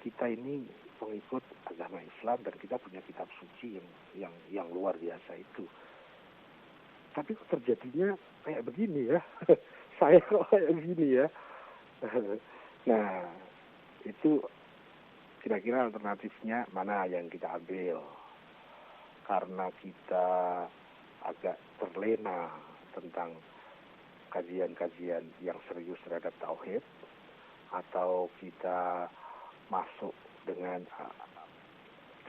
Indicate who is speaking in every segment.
Speaker 1: kita ini pengikut agama Islam dan kita punya kitab suci yang luar biasa itu. Tapi kok terjadinya kayak begini ya? Saya kok kayak begini ya? Nah, itu kira-kira alternatifnya mana yang kita ambil? Karena kita agak terlena tentang kajian-kajian yang serius terhadap tauhid, atau kita masuk dengan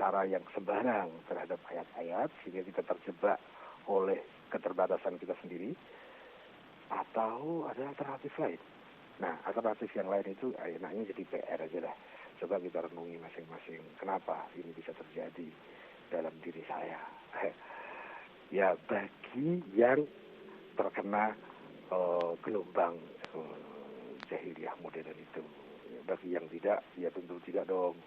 Speaker 1: cara yang sembarang terhadap ayat-ayat sehingga kita terjebak oleh keterbatasan kita sendiri, atau ada alternatif lain. Nah, alternatif yang lain itu enaknya jadi PR aja lah. Coba kita renungi masing-masing kenapa ini bisa terjadi dalam diri saya. Ya, bagi yang terkena gelombang jahiliyah modern itu. Bagi yang tidak, ya tentu tidak dong.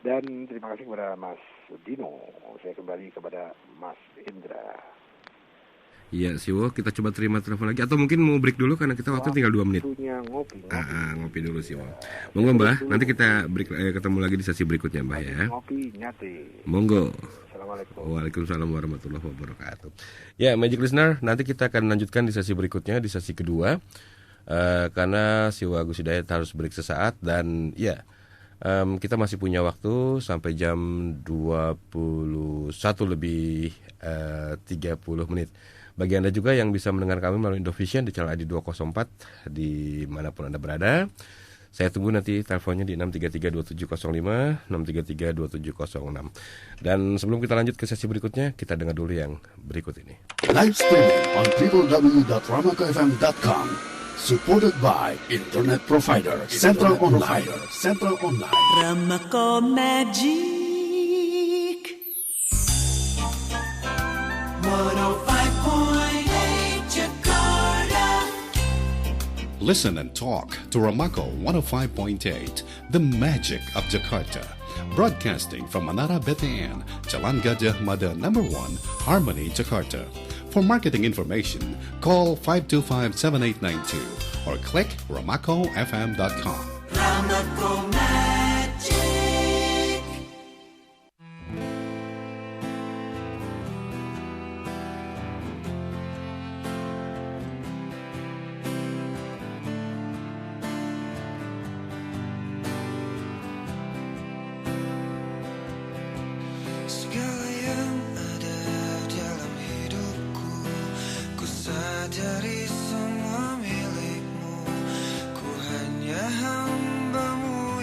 Speaker 1: Dan terima kasih kepada Mas Dino. Saya kembali kepada Mas Indra.
Speaker 2: Iya, Siwo, kita coba terima telepon lagi. Atau mungkin mau break dulu karena kita waktu tinggal 2 menit. Ngopi dulu, Siwo. Monggo, Mbah. Nanti kita break, ketemu lagi di sesi berikutnya, Mbah ya.
Speaker 1: Ngopi nyate.
Speaker 2: Monggo.
Speaker 1: Assalamualaikum.
Speaker 2: Waalaikumsalam warahmatullahi wabarakatuh. Ya, Magic Listener, nanti kita akan lanjutkan di sesi berikutnya, di sesi kedua. Karena Siwo Agus Hidayat harus break sesaat. Dan ya, kita masih punya waktu sampai jam 21 lebih 30 menit. Bagi Anda juga yang bisa mendengar kami melalui Indovision di channel ID 204 di manapun Anda berada. Saya tunggu nanti teleponnya di 633-2705, 633-2706. Dan sebelum kita lanjut ke sesi berikutnya, kita dengar dulu yang berikut ini.
Speaker 3: Live streaming on www.ramakofm.com. Supported by Internet Provider Central Online.
Speaker 4: Ramako Magic 105.8 Jakarta.
Speaker 5: Listen and talk to Ramako 105.8, the magic of Jakarta. Broadcasting from Menara BTN, Jalan Gajah Mada No. 1, Harmony, Jakarta. For marketing information, call 525-7892 or click ramakofm.com.
Speaker 4: Ramako Magic.
Speaker 6: Segala yang ada dalam hidupku, ku sadari semua milikmu. Ku hanya hambamu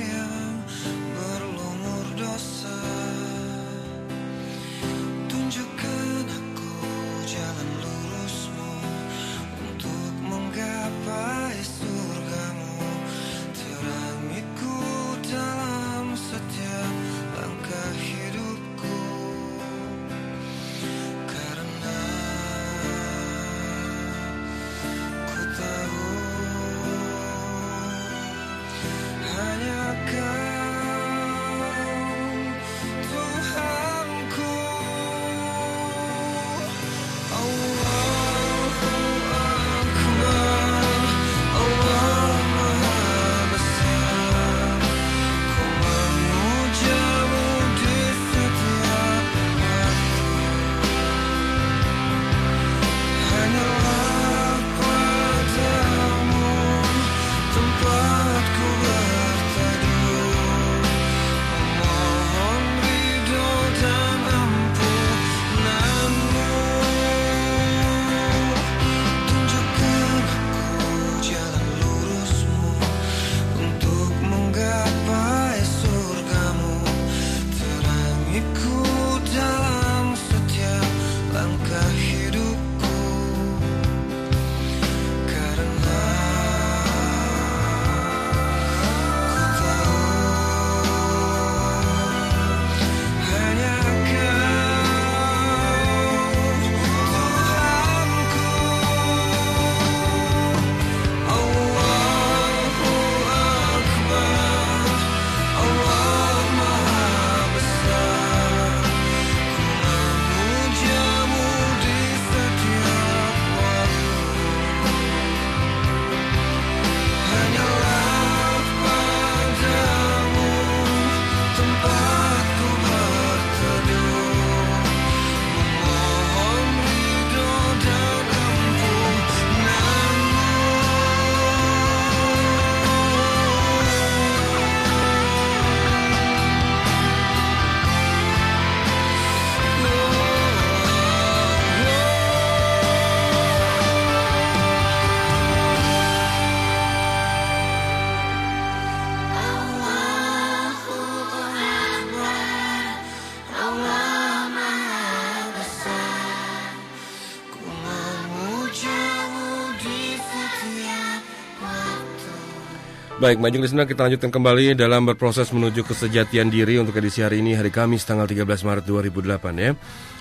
Speaker 2: Baik, maju listener, kita lanjutkan kembali dalam berproses menuju kesejatian diri untuk edisi hari ini, hari Kamis tanggal 13 Maret 2008 ya.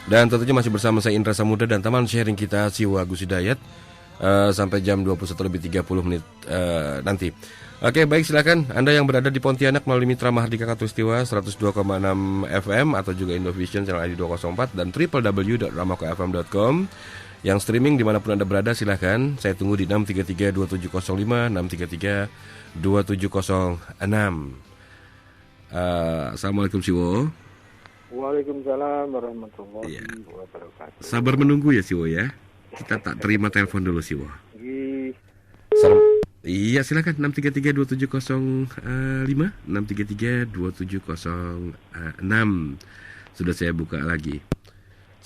Speaker 2: Dan tentunya masih bersama saya Indra Samudra dan teman sharing kita Siwa Gus Hidayat sampai jam 21:30 nanti. Oke, baik, silakan Anda yang berada di Pontianak melalui Mitra Mahardika Katulistiwa 102,6 FM atau juga Indovision channel ID 204 dan www.ramakofm.com. Yang streaming dimanapun Anda berada silahkan. Saya tunggu di 633-2705, 633-2706. Assalamualaikum Siwo.
Speaker 1: Waalaikumsalam warahmatullahi wabarakatuh.
Speaker 2: Sabar menunggu ya Siwo ya. Kita tak terima telepon dulu Siwo.
Speaker 1: Salam.
Speaker 2: Iya silakan 633-2705, 633-2706. Sudah saya buka lagi.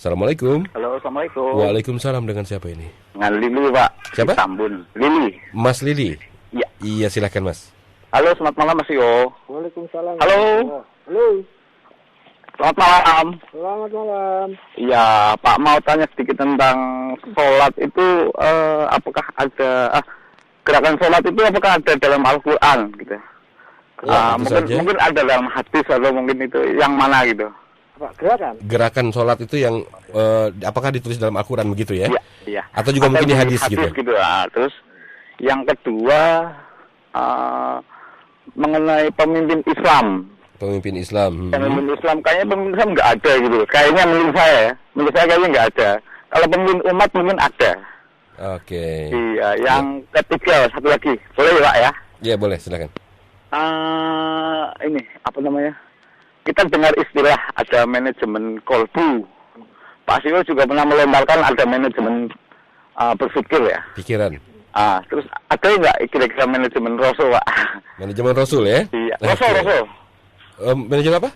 Speaker 2: Assalamualaikum.
Speaker 7: Halo, assalamualaikum.
Speaker 2: Waalaikumsalam, dengan siapa ini?
Speaker 7: Dengan Lili, Pak.
Speaker 2: Siapa?
Speaker 7: Di Tambun. Lili.
Speaker 2: Mas Lili.
Speaker 7: Iya.
Speaker 2: Iya silakan Mas.
Speaker 7: Halo, selamat malam Mas Yo.
Speaker 1: Waalaikumsalam.
Speaker 7: Halo.
Speaker 1: Halo.
Speaker 7: Selamat malam.
Speaker 1: Selamat malam.
Speaker 7: Iya, Pak mau tanya sedikit tentang sholat itu, apakah ada gerakan sholat itu apakah ada dalam Al-Quran gitu?
Speaker 2: Ya,
Speaker 7: mungkin ada dalam hadis atau mungkin itu yang mana gitu?
Speaker 1: Apa gerakan?
Speaker 2: Gerakan sholat itu yang apakah ditulis dalam Al-Quran begitu ya?
Speaker 7: Iya, iya.
Speaker 2: Atau juga mungkin di hadis gitu?
Speaker 7: Terus yang kedua mengenai pemimpin Islam.
Speaker 2: Pemimpin Islam.
Speaker 7: Pemimpin Islam kayaknya pemimpin Islam nggak ada gitu. Kayaknya menurut saya kayaknya nggak ada. Kalau pemimpin umat mungkin ada.
Speaker 2: Oke.
Speaker 7: Iya, yang ketiga satu lagi, boleh ya Pak ya?
Speaker 2: Iya boleh, silakan.
Speaker 7: Ini apa namanya? Kita dengar istilah ada manajemen kolbu. Pak Siwo juga pernah melontarkan ada manajemen berpikir ya.
Speaker 2: Pikiran.
Speaker 7: Terus ada nggak kira-kira manajemen Roso Pak?
Speaker 2: Manajemen Rasul ya?
Speaker 7: Iya. Roso.
Speaker 2: Manajemen apa?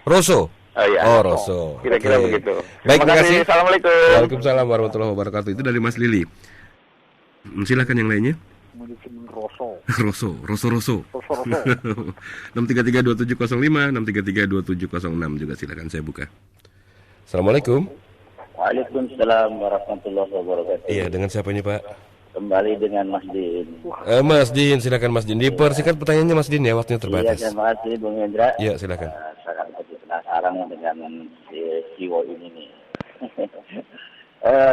Speaker 2: Roso.
Speaker 7: Oh iya.
Speaker 2: Oh, Roso.
Speaker 7: Kira-kira
Speaker 2: Oke.
Speaker 7: begitu.
Speaker 2: Baik, terima kasih.
Speaker 7: Assalamualaikum.
Speaker 2: Waalaikumsalam warahmatullahi wabarakatuh. Itu dari Mas Lili. Silakan yang lainnya.
Speaker 1: Manajemen Roso.
Speaker 2: Roso. 633-2705, 633-2706 juga silakan saya buka. Assalamualaikum.
Speaker 8: Waalaikumsalam warahmatullahi wabarakatuh.
Speaker 2: Iya, dengan siapa ini Pak?
Speaker 8: Kembali dengan Mas Din.
Speaker 2: Mas Din, silakan Mas Din. Dipersingkat pertanyaannya Mas Din ya, waktunya terbatas.
Speaker 8: Iya, terima kasih Bung Hendra.
Speaker 2: Iya, silakan.
Speaker 8: Sangat penasaran dengan Siwo ini nih.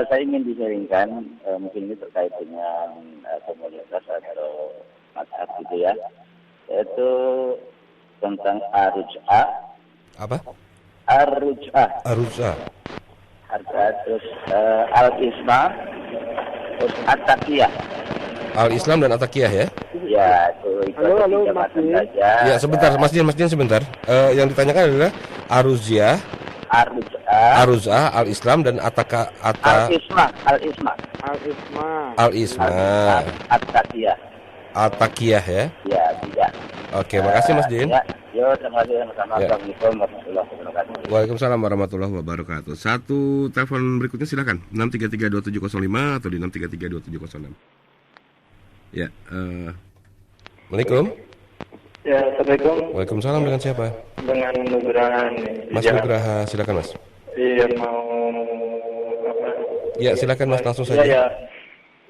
Speaker 8: Saya ingin disaringkan, mungkin ini terkait dengan komunitas atau mazhab gitu ya, yaitu tentang Ar-Ruj'ah.
Speaker 2: Apa?
Speaker 8: Ar-Ruj'ah. Terus Al-Isma, terus At-Taqiyah.
Speaker 2: Al-Islam dan At-Taqiyah ya?
Speaker 8: Ya, itu
Speaker 1: Halo,
Speaker 8: tiga
Speaker 1: Mas
Speaker 8: macam
Speaker 1: Din.
Speaker 8: saja.
Speaker 2: Ya, sebentar Mas Din sebentar. Yang ditanyakan adalah Ar-Ruj'ah, Ar-Ruj'ah, Al-Islam dan
Speaker 8: Al-Isma. At-Taqiyah.
Speaker 2: At-Taqiyah ya?
Speaker 8: Ya, tidak.
Speaker 2: Oke, makasih Mas Din.
Speaker 8: Ya, yo, terima kasih sama-sama.
Speaker 2: Ya.
Speaker 8: Assalamualaikum warahmatullahi wabarakatuh.
Speaker 2: Waalaikumsalam warahmatullahi wabarakatuh. Satu telepon berikutnya silakan 633-2705 atau di 633-2706. Ya, Assalamualaikum.
Speaker 9: Ya, assalamualaikum.
Speaker 2: Waalaikumsalam, dengan siapa?
Speaker 9: Dengan Nugraha nih.
Speaker 2: Mas
Speaker 9: Ya,
Speaker 2: Nugraha, silakan Mas.
Speaker 9: Iya, mau apa?
Speaker 2: Ya, silakan Mas, langsung
Speaker 9: Iya,
Speaker 2: saja.
Speaker 9: ya.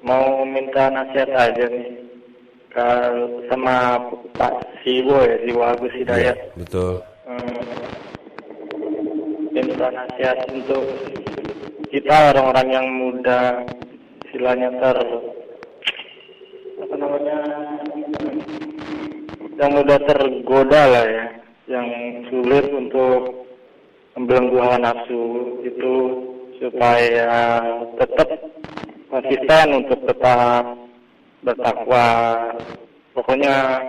Speaker 9: Mau minta nasihat aja nih sama Pak Siwo ya, Siwo Agus
Speaker 2: Ya,
Speaker 9: Hidayat.
Speaker 2: betul.
Speaker 9: Minta nasihat untuk kita orang-orang yang muda, istilahnya yang mudah tergoda lah ya, yang sulit untuk membelenggu hawa nafsu itu, supaya tetap konsisten untuk tetap bertakwa, pokoknya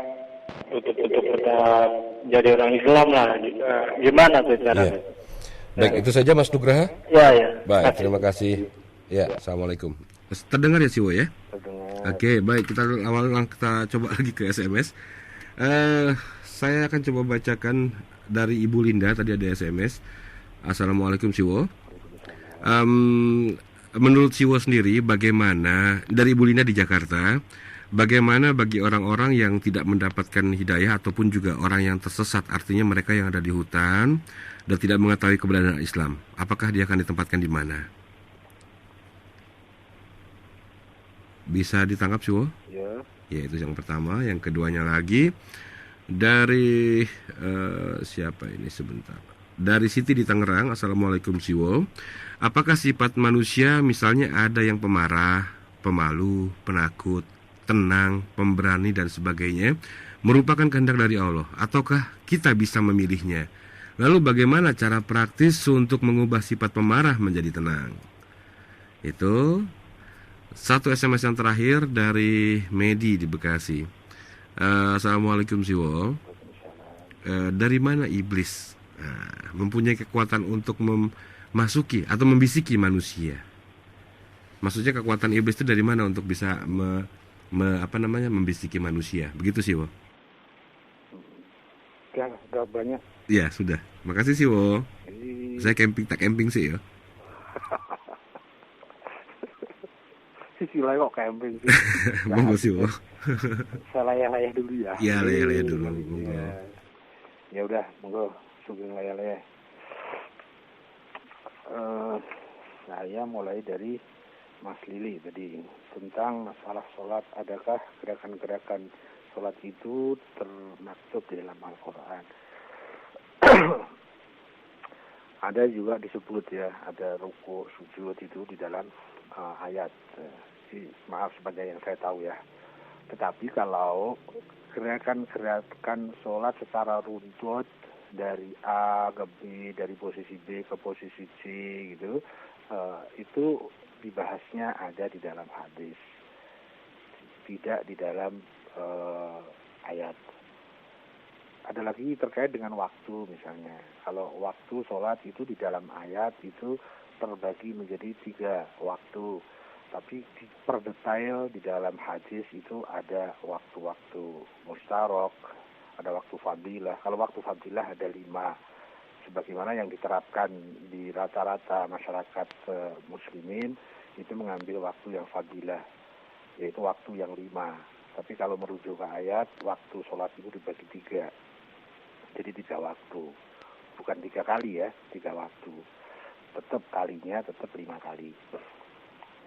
Speaker 9: untuk tetap jadi orang Islam lah. Gimana tuh caranya?
Speaker 2: Ya. Baik, itu saja Mas Nugraha.
Speaker 9: Ya.
Speaker 2: Baik, terima kasih. Ya, Assalamualaikum. Terdengar ya Siwo ya?
Speaker 1: Terdengar.
Speaker 2: Oke, baik, kita coba lagi ke SMS. Saya akan coba bacakan dari Ibu Linda, tadi ada SMS. Assalamualaikum Siwo. Menurut Siwo sendiri, bagaimana dari Ibu Linda di Jakarta, bagaimana bagi orang-orang yang tidak mendapatkan hidayah ataupun juga orang yang tersesat, artinya mereka yang ada di hutan dan tidak mengetahui keberadaan Islam, apakah dia akan ditempatkan di mana? Bisa ditangkap Siwo?
Speaker 1: Ya.
Speaker 2: Ya, itu yang pertama. Yang keduanya lagi dari siapa ini sebentar? Dari Siti di Tangerang. Assalamualaikum Siwo. Apakah sifat manusia misalnya ada yang pemarah, pemalu, penakut, tenang, pemberani dan sebagainya merupakan kehendak dari Allah ataukah kita bisa memilihnya? Lalu bagaimana cara praktis untuk mengubah sifat pemarah menjadi tenang? Itu satu SMS yang terakhir dari Medi di Bekasi. Assalamualaikum Siwo. Dari mana iblis mempunyai kekuatan untuk memasuki atau membisiki manusia? Maksudnya kekuatan iblis itu dari mana untuk bisa membisiki manusia? Begitu Siwo.
Speaker 1: Ya, udah banyak.
Speaker 2: Ya sudah. Makasih Siwo. Saya tak camping sih ya.
Speaker 1: Sisi lain kok camping sih.
Speaker 2: Monggo Siwo.
Speaker 1: Saya layah-layah dulu ya.
Speaker 2: Ya layah-layah dulu.
Speaker 1: Ya udah, monggo sugeng layah-layah. Saya mulai dari Mas Lili tadi tentang masalah sholat. Adakah gerakan-gerakan sholat itu termaktub di dalam Al-Quran? Ada juga disebut ya, ada ruku, sujud itu di dalam ayat. Maaf sebagai yang saya tahu ya. Tetapi kalau gerakan-gerakan sholat secara runtut dari A ke B, dari posisi B ke posisi C gitu, itu dibahasnya ada di dalam hadis, tidak di dalam ayat. Ada lagi terkait dengan waktu misalnya. Kalau waktu sholat itu di dalam ayat itu terbagi menjadi 3 waktu. Tapi per detail di dalam hadis itu ada waktu-waktu mustarok, ada waktu fadilah. Kalau waktu fadilah ada 5. Sebagaimana yang diterapkan di rata-rata masyarakat muslimin itu mengambil waktu yang fadilah, yaitu waktu yang 5. Tapi kalau merujuk ke ayat, waktu sholat itu dibagi 3. Jadi 3 waktu. Bukan 3 kali ya, 3 waktu. Tetap kalinya, tetap 5 kali.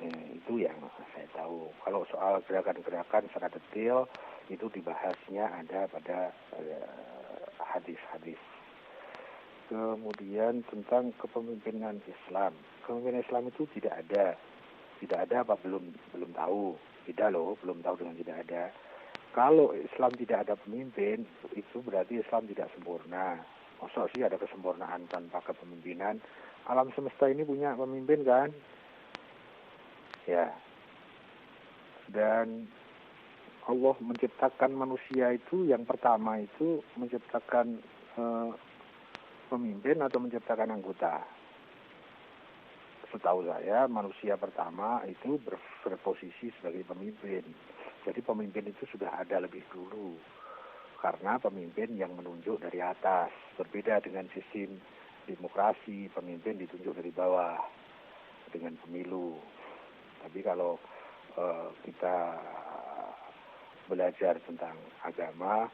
Speaker 1: Itu yang saya tahu. Kalau soal gerakan-gerakan secara detail, itu dibahasnya ada pada hadis-hadis. Kemudian tentang kepemimpinan Islam. Kepemimpinan Islam itu tidak ada. Tidak ada apa belum tahu. Tidak loh, belum tahu dengan tidak ada. Kalau Islam tidak ada pemimpin, itu berarti Islam tidak sempurna. Maksudnya sih ada kesempurnaan tanpa kepemimpinan. Alam semesta ini punya pemimpin kan? Ya. Dan Allah menciptakan manusia itu yang pertama itu menciptakan pemimpin atau menciptakan anggota. Setahu saya manusia pertama itu berposisi sebagai pemimpin. Jadi pemimpin itu sudah ada lebih dulu. Karena pemimpin yang menunjuk dari atas. Berbeda dengan sistem demokrasi, pemimpin ditunjuk dari bawah dengan pemilu. Tapi kalau kita belajar tentang agama,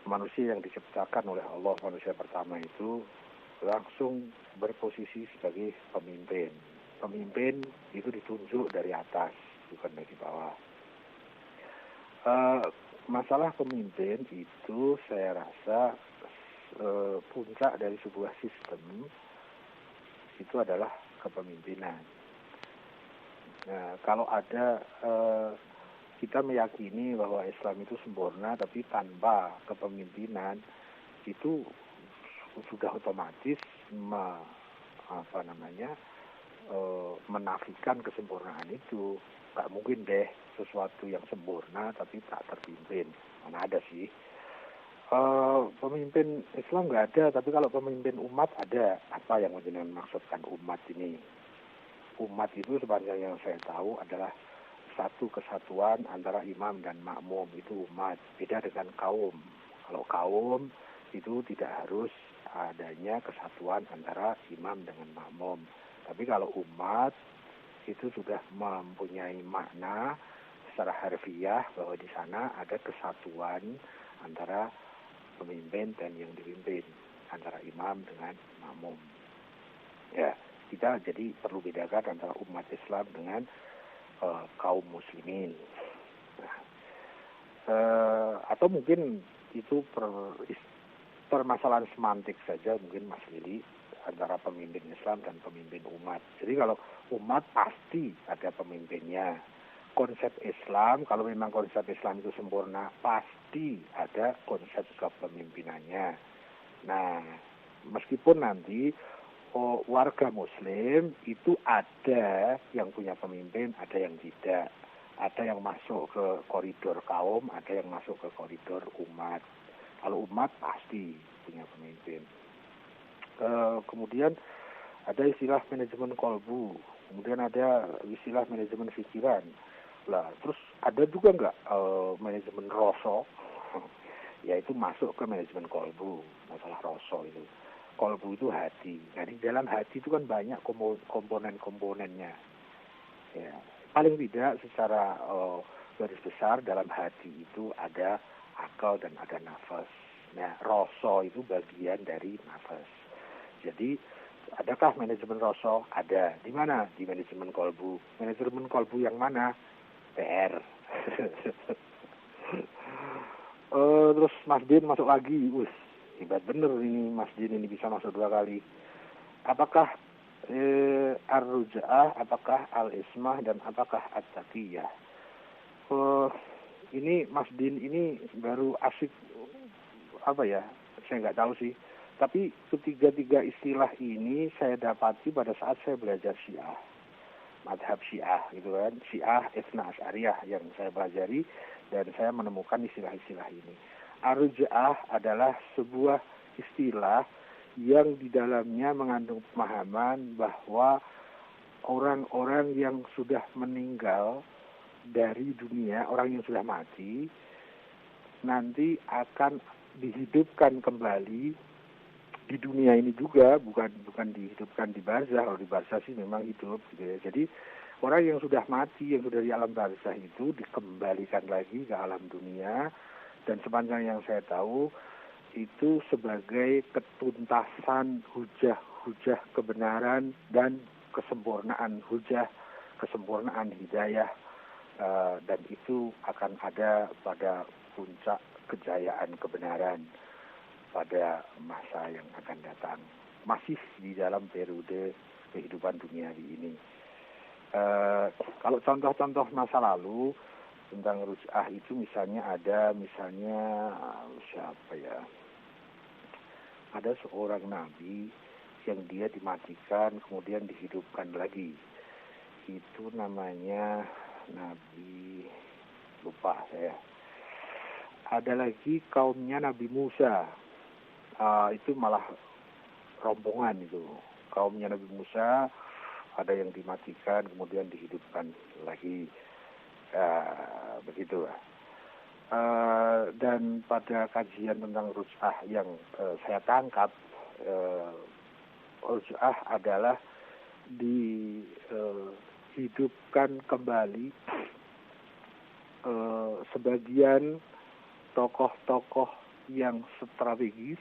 Speaker 1: manusia yang diciptakan oleh Allah, manusia pertama itu langsung berposisi sebagai pemimpin. Pemimpin itu ditunjuk dari atas, bukan dari bawah. Masalah pemimpin itu saya rasa puncak dari sebuah sistem itu adalah kepemimpinan. Nah, kalau ada kita meyakini bahwa Islam itu sempurna, tapi tanpa kepemimpinan itu sudah otomatis menafikan kesempurnaan itu. Nggak mungkin deh sesuatu yang sempurna tapi tak terpimpin. Mana ada sih? Pemimpin Islam nggak ada, tapi kalau pemimpin umat ada. Apa yang maksudkan umat ini? Umat itu sepanjang yang saya tahu adalah satu kesatuan antara imam dan makmum, itu umat. Beda dengan kaum. Kalau kaum itu tidak harus adanya kesatuan antara imam dengan makmum. Tapi kalau umat itu sudah mempunyai makna secara harfiah bahwa di sana ada kesatuan antara pemimpin dan yang dipimpin, antara imam dengan makmum. Ya, kita jadi perlu bedakan antara umat Islam dengan kaum muslimin. Nah, Atau mungkin itu permasalahan semantik saja mungkin Mas Lili, antara pemimpin Islam dan pemimpin umat. Jadi kalau umat pasti ada pemimpinnya. Konsep Islam, kalau memang konsep Islam itu sempurna, pasti ada konsep kepemimpinannya. Nah, meskipun nanti warga Muslim itu ada yang punya pemimpin, ada yang tidak. Ada yang masuk ke koridor kaum, ada yang masuk ke koridor umat. Kalau umat pasti punya pemimpin. Kemudian ada istilah manajemen kolbu, kemudian ada istilah manajemen pikiran. Lah, terus ada juga nggak manajemen rasa? Yaitu masuk ke manajemen kolbu, masalah rasa itu. Kolbu itu hati. Nah, di dalam hati itu kan banyak komponen-komponennya. Ya, paling tidak secara garis besar dalam hati itu ada akal dan ada nafas. Nah, rasa itu bagian dari nafas. Jadi, adakah manajemen rasa? Ada. Di mana? Di manajemen kolbu. Manajemen kolbu yang mana? PR. Terus Mas Din masuk lagi. Hebat bener ini Mas Din ini bisa masuk 2 kali. Apakah ar-ruja'ah, apakah al-ismah, dan apakah at-taqiyah? Ini Mas Din ini baru asik apa ya? Saya nggak tahu sih. Tapi ketiga-tiga istilah ini saya dapati pada saat saya belajar Syiah, madhab Syiah gitu kan, Syiah Itsna Asy'ariyah yang saya pelajari, dan saya menemukan istilah-istilah ini. Ar-ruja'ah adalah sebuah istilah yang di dalamnya mengandung pemahaman bahwa orang-orang yang sudah meninggal dari dunia, orang yang sudah mati, nanti akan dihidupkan kembali di dunia ini juga, bukan dihidupkan di barzah. Kalau di barzah sih memang hidup gitu ya. Jadi orang yang sudah mati, yang sudah di alam barzah itu dikembalikan lagi ke alam dunia, dan sepanjang yang saya tahu itu sebagai ketuntasan hujah kebenaran dan kesempurnaan hujah, kesempurnaan hidayah, dan itu akan ada pada puncak kejayaan kebenaran pada masa yang akan datang, masih di dalam periode kehidupan duniawi ini. Kalau contoh-contoh masa lalu tentang ruj'ah itu misalnya siapa ya? Ada seorang nabi yang dia dimatikan kemudian dihidupkan lagi. Itu namanya Nabi, lupa saya. Ada lagi kaumnya Nabi Musa. Itu malah rombongan itu. Kaumnya Nabi Musa ada yang dimatikan kemudian dihidupkan lagi. Begitu. Dan pada kajian tentang ruj'ah yang saya tangkap, ruj'ah adalah dihidupkan kembali sebagian tokoh-tokoh yang strategis,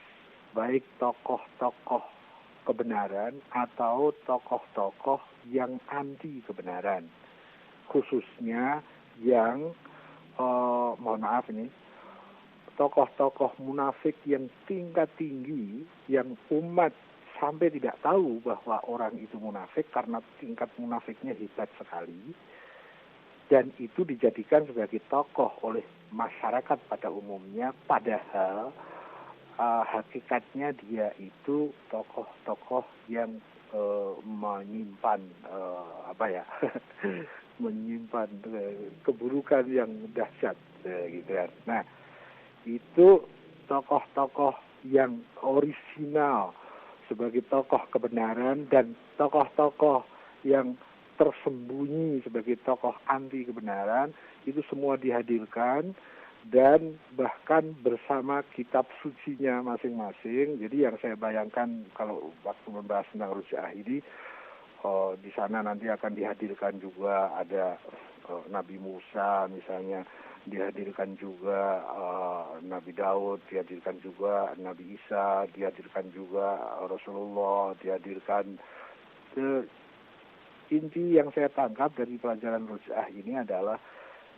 Speaker 1: baik tokoh-tokoh kebenaran atau tokoh-tokoh yang anti kebenaran, khususnya yang mohon maaf ini, tokoh-tokoh munafik yang tingkat tinggi, yang umat sampai tidak tahu bahwa orang itu munafik karena tingkat munafiknya hebat sekali, dan itu dijadikan sebagai tokoh oleh masyarakat pada umumnya, padahal hakikatnya dia itu tokoh-tokoh yang menyimpan menyimpan keburukan yang dahsyat gitu kan. Nah, itu tokoh-tokoh yang orisinal sebagai tokoh kebenaran dan tokoh-tokoh yang tersembunyi sebagai tokoh anti kebenaran, itu semua dihadirkan dan bahkan bersama kitab sucinya masing-masing. Jadi yang saya bayangkan kalau waktu membahas tentang ruj'ah ini, di sana nanti akan dihadirkan juga ada Nabi Musa misalnya, dihadirkan juga Nabi Daud, dihadirkan juga Nabi Isa, dihadirkan juga Rasulullah, dihadirkan. Inti yang saya tangkap dari pelajaran ruj'ah ini adalah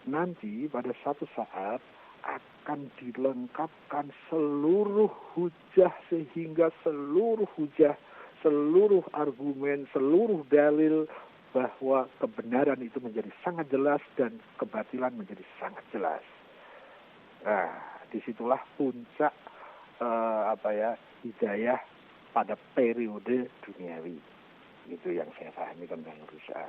Speaker 1: nanti pada suatu saat akan dilengkapkan seluruh hujah, sehingga seluruh hujah, seluruh argumen, seluruh dalil bahwa kebenaran itu menjadi sangat jelas dan kebatilan menjadi sangat jelas. Nah, disitulah puncak hidayah pada periode duniawi. Itu yang saya pahami tentang ruja'a.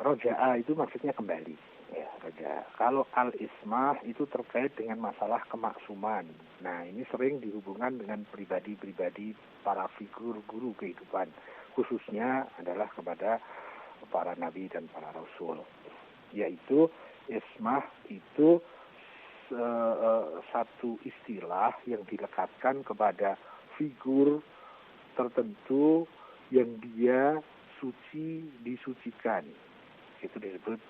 Speaker 1: Roja'a itu maksudnya kembali. Ya, roja'a. Kalau al-ismah itu terkait dengan masalah kemaksuman. Nah, ini sering dihubungkan dengan pribadi-pribadi para figur guru kehidupan. Khususnya adalah kepada para nabi dan para rasul. Yaitu ismah itu satu istilah yang dilekatkan kepada figur tertentu yang dia suci, disucikan. Itu disebut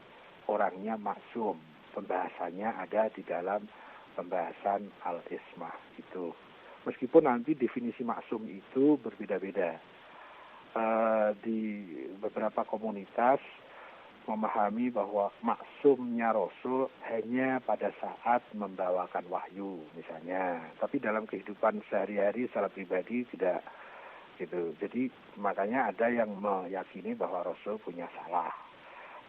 Speaker 1: orangnya maksum. Pembahasannya ada di dalam pembahasan al-ismah itu. Meskipun nanti definisi maksum itu berbeda-beda. Di beberapa komunitas memahami bahwa maksumnya Rasul hanya pada saat membawakan wahyu misalnya, tapi dalam kehidupan sehari-hari secara pribadi tidak gitu. Jadi makanya ada yang meyakini bahwa Rasul punya salah,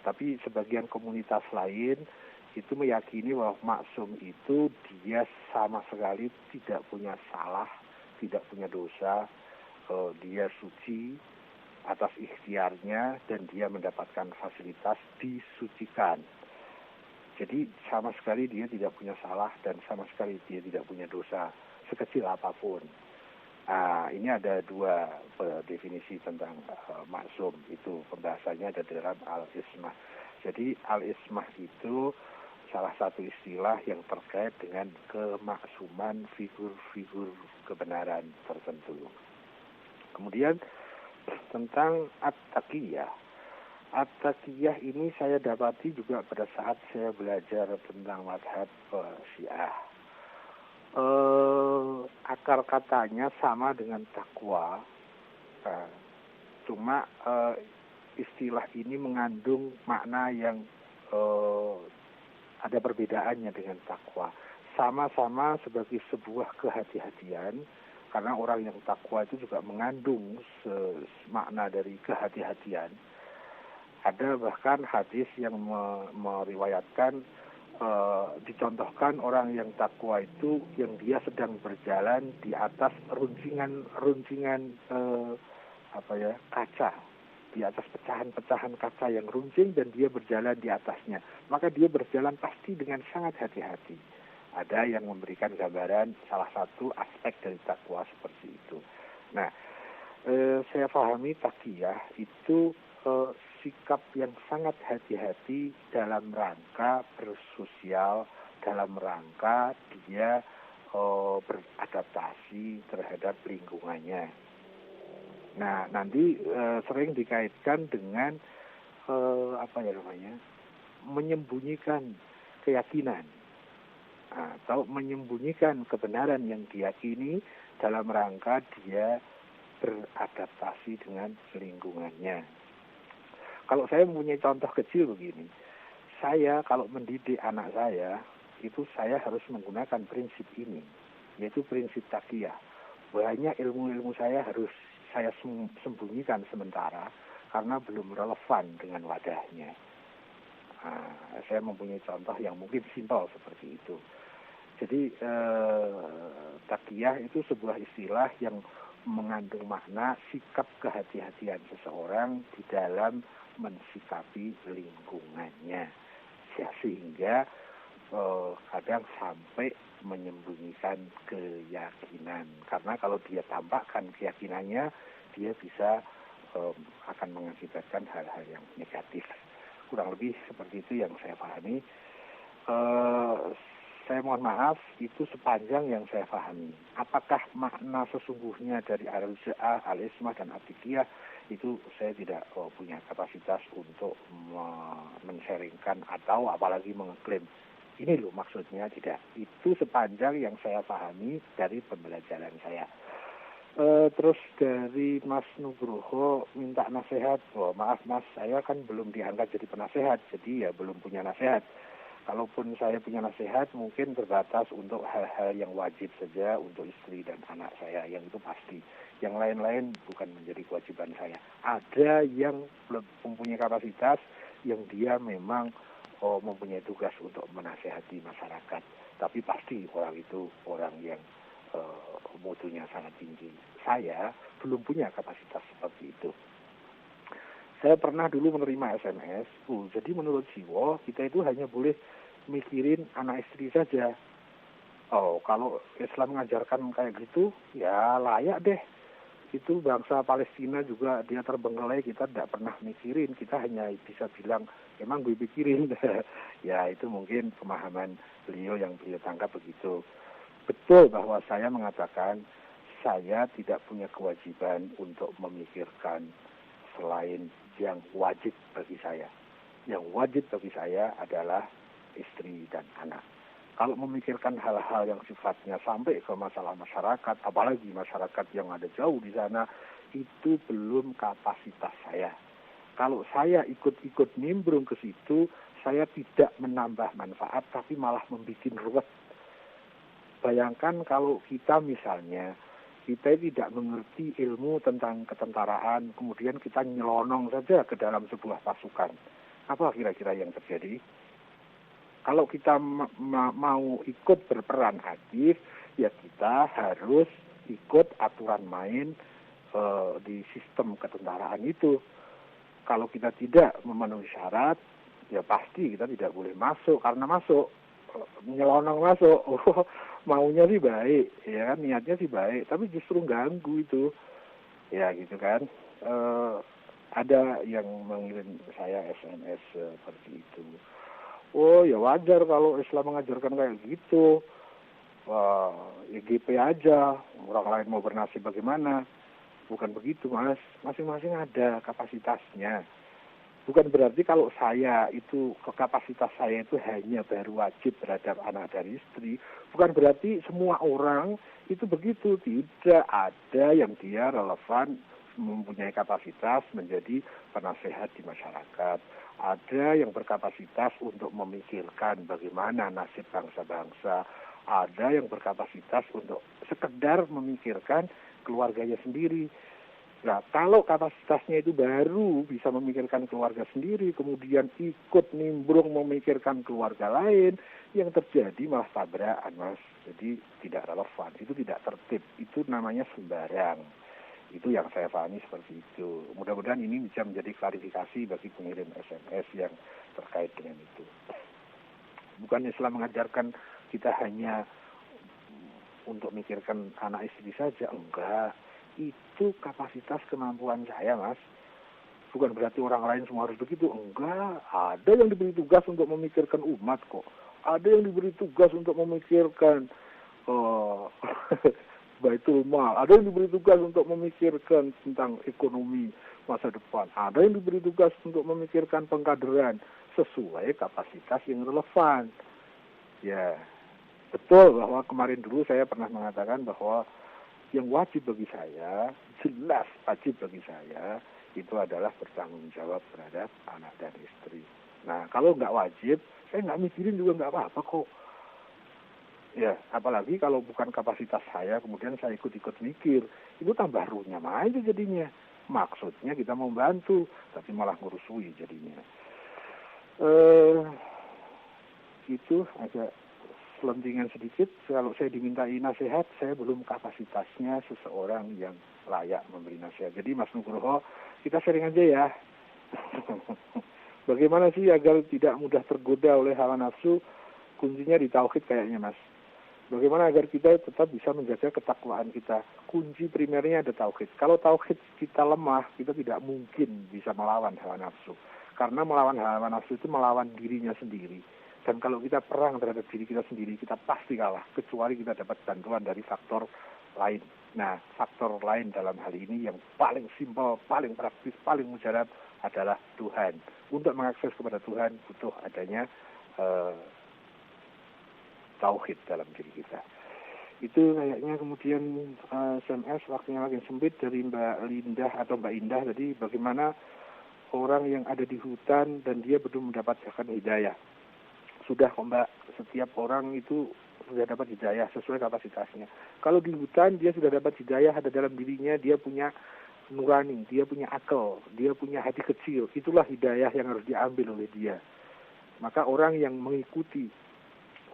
Speaker 1: tapi sebagian komunitas lain itu meyakini bahwa maksum itu dia sama sekali tidak punya salah, tidak punya dosa, dia suci atas ikhtiarnya dan dia mendapatkan fasilitas disucikan. Jadi sama sekali dia tidak punya salah dan sama sekali dia tidak punya dosa sekecil apapun. Ini ada dua definisi tentang maksum itu, pembahasannya ada dalam al-ismah. Jadi al-ismah itu salah satu istilah yang terkait dengan kemaksuman figur-figur kebenaran tertentu. Kemudian tentang at-taqiyah. At-taqiyah ini saya dapati juga pada saat saya belajar tentang mazhab Syiah. Akar katanya sama dengan takwa. Cuma istilah ini mengandung makna yang ada perbedaannya dengan takwa. Sama-sama sebagai sebuah kehati-hatian. Karena orang yang takwa itu juga mengandung makna dari kehati-hatian. Ada bahkan hadis yang meriwayatkan, dicontohkan orang yang takwa itu yang dia sedang berjalan di atas runcingan kaca, di atas pecahan-pecahan kaca yang runcing dan dia berjalan di atasnya. Maka dia berjalan pasti dengan sangat hati-hati. Ada yang memberikan gambaran salah satu aspek dari takwa seperti itu. Nah, saya pahami taqiyah itu sikap yang sangat hati-hati dalam rangka bersosial, dalam rangka dia beradaptasi terhadap lingkungannya. Nah, nanti sering dikaitkan dengan menyembunyikan keyakinan atau menyembunyikan kebenaran yang diyakini dalam rangka dia beradaptasi dengan lingkungannya. Kalau saya mempunyai contoh kecil begini, saya kalau mendidik anak saya, itu saya harus menggunakan prinsip ini, yaitu prinsip taqiyah. Banyak ilmu-ilmu saya harus saya sembunyikan sementara karena belum relevan dengan wadahnya. Saya mempunyai contoh yang mungkin simpel seperti itu. Jadi taqiyah itu sebuah istilah yang mengandung makna sikap kehati-hatian seseorang di dalam mensikapi lingkungannya, sehingga kadang sampai menyembunyikan keyakinan. Karena kalau dia tampakkan keyakinannya, dia bisa akan mengakibatkan hal-hal yang negatif. Kurang lebih seperti itu yang saya pahami. Saya mohon maaf, itu sepanjang yang saya pahami. Apakah makna sesungguhnya dari al-Ja'ah, al-Ismah, dan at-Taqiyah, itu saya tidak punya kapasitas untuk men-sharingkan atau apalagi mengklaim. Ini loh maksudnya, tidak. Itu sepanjang yang saya pahami dari pembelajaran saya. Terus dari Mas Nugroho minta nasihat. Maaf Mas, saya kan belum diangkat jadi penasehat, jadi ya belum punya nasihat. Kalaupun saya punya nasihat mungkin terbatas untuk hal-hal yang wajib saja untuk istri dan anak saya, yang itu pasti. Yang lain-lain bukan menjadi kewajiban saya. Ada yang mempunyai kapasitas yang dia memang mempunyai tugas untuk menasehati masyarakat. Tapi pasti orang itu orang yang mutunya sangat tinggi. Saya belum punya kapasitas seperti itu. Saya pernah dulu menerima SMS, jadi menurut Siwo, kita itu hanya boleh mikirin anak istri saja. Kalau Islam mengajarkan kayak gitu, ya layak deh. Itu bangsa Palestina juga dia terbengkelai, kita tidak pernah mikirin, kita hanya bisa bilang, emang gue pikirin. Ya itu mungkin pemahaman beliau yang beliau tangkap begitu. Betul bahwa saya mengatakan, saya tidak punya kewajiban untuk memikirkan selain yang wajib bagi saya. Yang wajib bagi saya adalah istri dan anak. Kalau memikirkan hal-hal yang sifatnya sampai ke masalah masyarakat, apalagi masyarakat yang ada jauh di sana, itu belum kapasitas saya. Kalau saya ikut-ikut nimbrung ke situ, saya tidak menambah manfaat, tapi malah membuat ruwet. Bayangkan kalau kita misalnya, kita tidak mengerti ilmu tentang ketentaraan, kemudian kita nyelonong saja ke dalam sebuah pasukan. Apa kira-kira yang terjadi? Kalau kita mau ikut berperan aktif, ya kita harus ikut aturan main di sistem ketentaraan itu. Kalau kita tidak memenuhi syarat, ya pasti kita tidak boleh masuk, karena masuk, nyelonong masuk. Maunya sih baik, ya kan, niatnya sih baik, tapi justru ganggu itu, ya gitu kan. Ada yang mengirim saya SMS seperti itu. Oh ya wajar kalau Islam mengajarkan kayak gitu. Ya GP aja, orang lain mau bernasib bagaimana? Bukan begitu mas, masing-masing ada kapasitasnya. Bukan berarti kalau saya itu, kapasitas saya itu hanya baru wajib terhadap anak dan istri. Bukan berarti semua orang itu begitu. Tidak, ada yang dia relevan, mempunyai kapasitas menjadi penasehat di masyarakat. Ada yang berkapasitas untuk memikirkan bagaimana nasib bangsa-bangsa. Ada yang berkapasitas untuk sekedar memikirkan keluarganya sendiri. Nah, kalau kapasitasnya itu baru bisa memikirkan keluarga sendiri, kemudian ikut nimbrung memikirkan keluarga lain, yang terjadi malah tabrakan, mas. Jadi tidak relevan, itu tidak tertib, itu namanya sembarang. Itu yang saya pahami seperti itu. Mudah-mudahan ini bisa menjadi klarifikasi bagi pengirim SMS yang terkait dengan itu. Bukan Islam mengajarkan kita hanya untuk mikirkan anak istri saja, enggak. Itu kapasitas kemampuan saya, mas. Bukan berarti orang lain semua harus begitu, enggak. Ada yang diberi tugas untuk memikirkan umat kok. Ada yang diberi tugas untuk memikirkan Baitul Mal. Ada yang diberi tugas untuk memikirkan tentang ekonomi masa depan. Ada yang diberi tugas untuk memikirkan pengkaderan sesuai kapasitas yang relevan. Ya, betul bahwa kemarin dulu saya pernah mengatakan bahwa yang wajib bagi saya, jelas wajib bagi saya, itu adalah bertanggung jawab terhadap anak dan istri. Nah, kalau nggak wajib, saya nggak mikirin juga nggak apa-apa kok. Ya, apalagi kalau bukan kapasitas saya, kemudian saya ikut-ikut mikir, itu tambah runyam aja jadinya. Maksudnya kita mau bantu, tapi malah ngurusui jadinya. Itu agak selentingan sedikit. Kalau saya dimintai nasihat, saya belum kapasitasnya seseorang yang layak memberi nasihat. Jadi Mas Nugroho, kita sharing aja ya. Bagaimana sih agar tidak mudah tergoda oleh hawa nafsu? Kuncinya di tauhid kayaknya, Mas. Bagaimana agar kita tetap bisa menjaga ketakwaan kita? Kunci primernya ada tauhid. Kalau tauhid kita lemah, kita tidak mungkin bisa melawan hawa nafsu. Karena melawan hawa nafsu itu melawan dirinya sendiri. Dan kalau kita perang terhadap diri kita sendiri, kita pasti kalah. Kecuali kita dapat bantuan dari faktor lain. Nah, faktor lain dalam hal ini yang paling simpel, paling praktis, paling mujarab adalah Tuhan. Untuk mengakses kepada Tuhan butuh adanya tauhid dalam diri kita. Itu kayaknya kemudian SMS waktunya makin sempit dari Mbak Lindah atau Mbak Indah tadi, bagaimana orang yang ada di hutan dan dia belum mendapatkan hidayah. Sudah kok Mbak, setiap orang itu sudah dapat hidayah sesuai kapasitasnya. Kalau di hutan dia sudah dapat hidayah, ada dalam dirinya, dia punya nurani, dia punya akal, dia punya hati kecil. Itulah hidayah yang harus diambil oleh dia. Maka orang yang mengikuti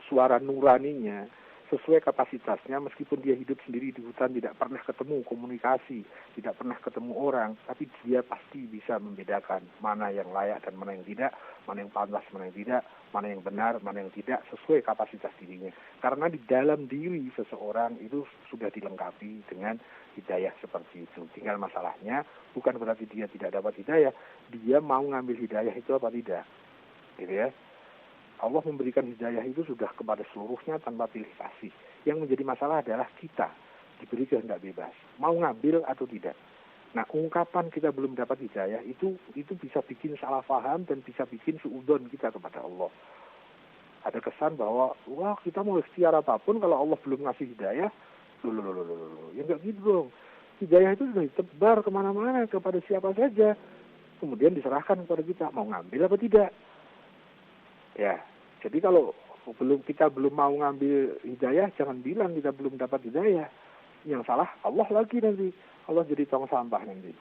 Speaker 1: suara nuraninya sesuai kapasitasnya, meskipun dia hidup sendiri di hutan, tidak pernah ketemu komunikasi, tidak pernah ketemu orang, tapi dia pasti bisa membedakan mana yang layak dan mana yang tidak, mana yang pantas, mana yang tidak, mana yang benar, mana yang tidak, sesuai kapasitas dirinya. Karena di dalam diri seseorang itu sudah dilengkapi dengan hidayah seperti itu. Tinggal masalahnya bukan berarti dia tidak dapat hidayah, dia mau ngambil hidayah itu apa tidak, gitu ya. Allah memberikan hidayah itu sudah kepada seluruhnya tanpa pilih kasih. Yang menjadi masalah adalah kita diberi kehendak bebas, mau ngambil atau tidak. Nah, ungkapan kita belum dapat hidayah itu bisa bikin salah paham dan bisa bikin suudzon kita kepada Allah. Ada kesan bahwa wah, kita mau ikhtiar apapun kalau Allah belum ngasih hidayah, ya enggak gitu dong. Hidayah itu sudah ditebar kemana-mana kepada siapa saja, kemudian diserahkan kepada kita mau ngambil apa tidak. Ya, jadi kalau kita belum mau ngambil hidayah, jangan bilang kita belum dapat hidayah. Yang salah Allah lagi nanti. Allah jadi tong sampah nanti.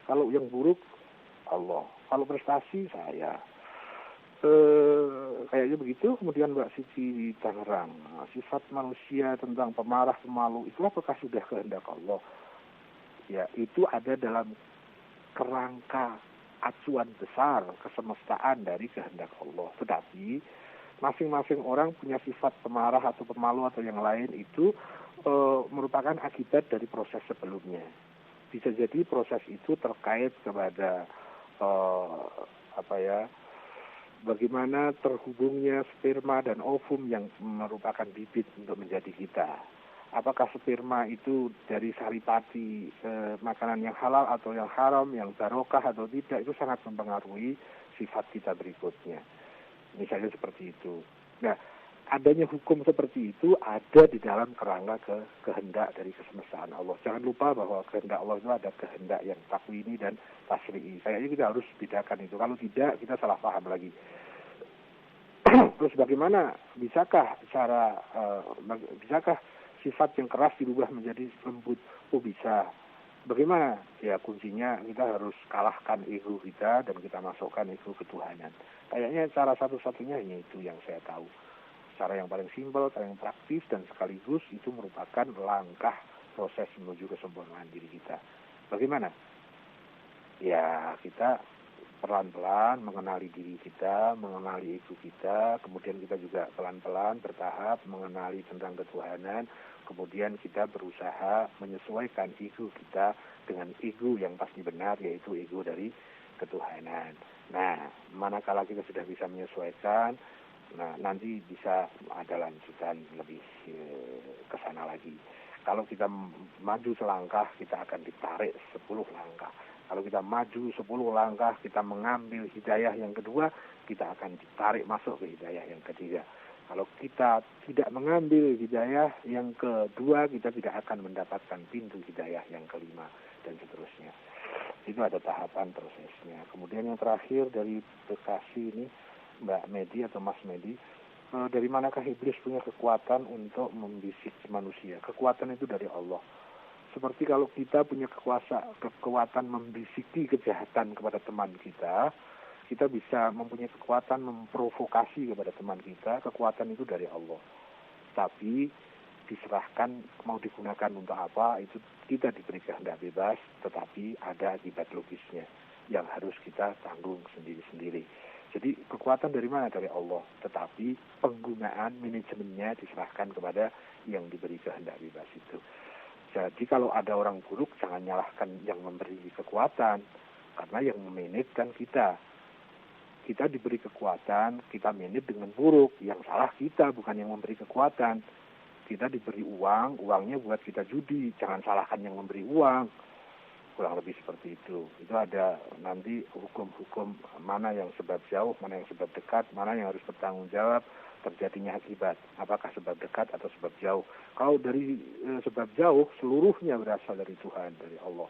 Speaker 1: Kalau yang buruk Allah. Kalau prestasi saya. Kayaknya begitu. Kemudian Mbak Siti di Tangerang. Sifat manusia tentang pemarah, pemalu, itu apakah sudah kehendak Allah? Ya, itu ada dalam kerangka acuan besar kesemestaan dari kehendak Allah. Tetapi masing-masing orang punya sifat pemarah atau pemalu atau yang lain itu merupakan akibat dari proses sebelumnya. Bisa jadi proses itu terkait kepada bagaimana terhubungnya sperma dan ovum yang merupakan bibit untuk menjadi kita. Apakah sperma itu dari saripati makanan yang halal atau yang haram, yang barokah atau tidak, itu sangat mempengaruhi sifat kita berikutnya. Misalnya seperti itu. Nah, adanya hukum seperti itu ada di dalam kerangka kehendak dari kesemestaan Allah. Jangan lupa bahwa kehendak Allah itu ada kehendak yang takwini dan tasri'i. Kayaknya kita harus bedakan itu. Kalau tidak, kita salah paham lagi. Terus bagaimana? Bisakah sifat yang keras dirubah menjadi lembut? Oh, bisa. Bagaimana? Ya, kuncinya kita harus kalahkan ego kita dan kita masukkan ego ketuhanan. Kayaknya cara satu-satunya hanya itu yang saya tahu. Cara yang paling simpel, cara yang praktis, dan sekaligus itu merupakan langkah proses menuju kesempurnaan diri kita. Bagaimana? Ya, kita pelan-pelan mengenali diri kita, mengenali ego kita, kemudian kita juga pelan-pelan bertahap mengenali tentang ketuhanan, kemudian kita berusaha menyesuaikan ego kita dengan ego yang pasti benar, yaitu ego dari ketuhanan. Nah, manakala kita sudah bisa menyesuaikan, nah nanti bisa ada lanjutan lebih ke sana lagi. Kalau kita maju selangkah, kita akan ditarik 10 langkah. Kalau kita maju 10 langkah, kita mengambil hidayah yang kedua, kita akan ditarik masuk ke hidayah yang ketiga. Kalau kita tidak mengambil hidayah yang kedua, kita tidak akan mendapatkan pintu hidayah yang kelima, dan seterusnya. Itu ada tahapan prosesnya. Kemudian yang terakhir dari Bekasi ini, Mbak Medi atau Mas Medi, dari manakah iblis punya kekuatan untuk membisik manusia? Kekuatan itu dari Allah. Seperti kalau kita punya kekuatan membisiki kejahatan kepada teman kita, kita bisa mempunyai kekuatan memprovokasi kepada teman kita, kekuatan itu dari Allah. Tapi diserahkan mau digunakan untuk apa, itu kita diberi kehendak bebas, tetapi ada akibat logisnya yang harus kita tanggung sendiri-sendiri. Jadi kekuatan dari mana? Dari Allah. Tetapi penggunaan manajemennya diserahkan kepada yang diberi kehendak bebas itu. Jadi kalau ada orang buruk, jangan nyalahkan yang memberi kekuatan, karena yang memanage kan kita. Kita diberi kekuatan, kita manage dengan buruk. Yang salah kita, bukan yang memberi kekuatan. Kita diberi uang, uangnya buat kita judi, jangan salahkan yang memberi uang. Kurang lebih seperti itu. Itu ada nanti hukum-hukum mana yang sebab jauh, mana yang sebab dekat, mana yang harus bertanggung jawab terjadinya akibat. Apakah sebab dekat atau sebab jauh? Kalau dari sebab jauh, seluruhnya berasal dari Tuhan, dari Allah.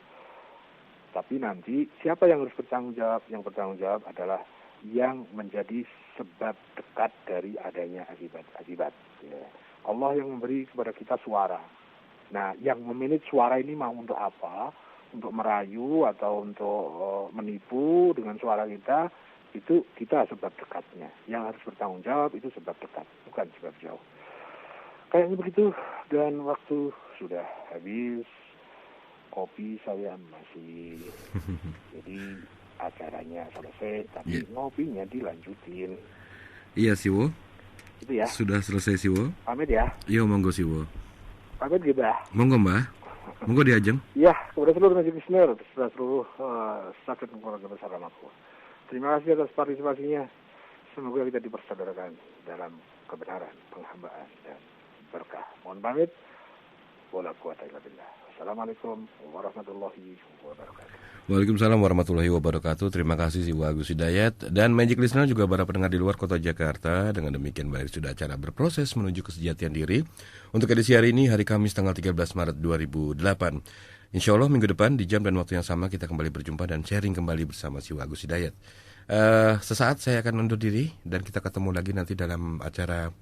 Speaker 1: Tapi nanti siapa yang harus bertanggung jawab? Yang bertanggung jawab adalah yang menjadi sebab dekat dari adanya akibat-akibat. Ya. Allah yang memberi kepada kita suara. Nah, yang memanage suara ini mau untuk apa? Untuk merayu atau untuk menipu dengan suara kita, itu kita sebab dekatnya. Yang harus bertanggung jawab itu sebab dekat, bukan sebab jauh. Kayaknya begitu, dan waktu sudah habis. Kopi saya masih, jadi acaranya selesai, tapi ngopinya dilanjutin.
Speaker 2: Iya Siwo.
Speaker 1: Itu ya.
Speaker 2: Sudah selesai Siwo.
Speaker 1: Pamit ya.
Speaker 2: Iya monggo Siwo.
Speaker 1: Pamit gitu ya.
Speaker 2: Monggo Mbah. Monggo diajeng.
Speaker 1: Iya, kepada seluruh majelis listener, seluruh staf dan keluarga besar Ramaku. Terima kasih atas partisipasinya. Semoga kita dipersaudarakan dalam kebenaran, penghambaan dan berkah. Mohon pamit. Wala quwata illa billah. Assalamualaikum warahmatullahi wabarakatuh.
Speaker 2: Waalaikumsalam warahmatullahi wabarakatuh. Terima kasih Siwo Agus Hidayat dan Magic Listener, juga para pendengar di luar kota Jakarta. Dengan demikian berakhir sudah acara berproses menuju kesejatian diri untuk edisi hari ini, hari Kamis tanggal 13 Maret 2008. Insya Allah minggu depan di jam dan waktu yang sama kita kembali berjumpa dan sharing kembali bersama Siwo Agus Hidayat. Sesaat saya akan undur diri dan kita ketemu lagi nanti dalam acara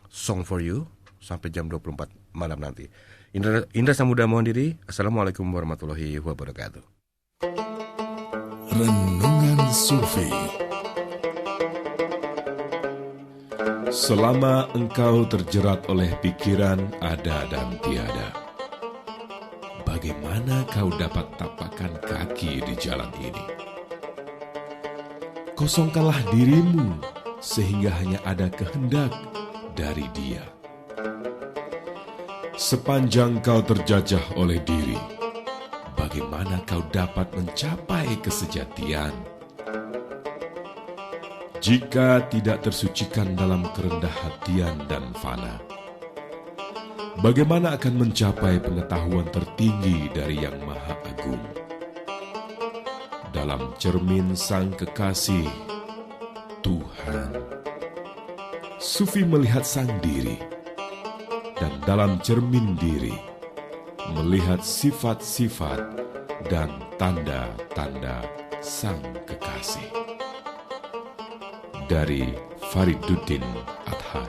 Speaker 2: Song for You sampai jam 24 malam nanti. Indra Samudra mohon diri. Assalamualaikum warahmatullahi wabarakatuh.
Speaker 3: Renungan Sufi.
Speaker 10: Selama engkau terjerat oleh pikiran ada dan tiada, bagaimana kau dapat tapakkan kaki di jalan ini? Kosongkanlah dirimu sehingga hanya ada kehendak dari Dia. Sepanjang kau terjajah oleh diri, bagaimana kau dapat mencapai kesejatian? Jika tidak tersucikan dalam kerendah hatian dan fana, bagaimana akan mencapai pengetahuan tertinggi dari Yang Maha Agung? Dalam cermin Sang Kekasih, Tuhan, Sufi melihat sang diri, dan dalam cermin diri melihat sifat-sifat dan tanda-tanda Sang Kekasih. Dari Fariduddin Athar.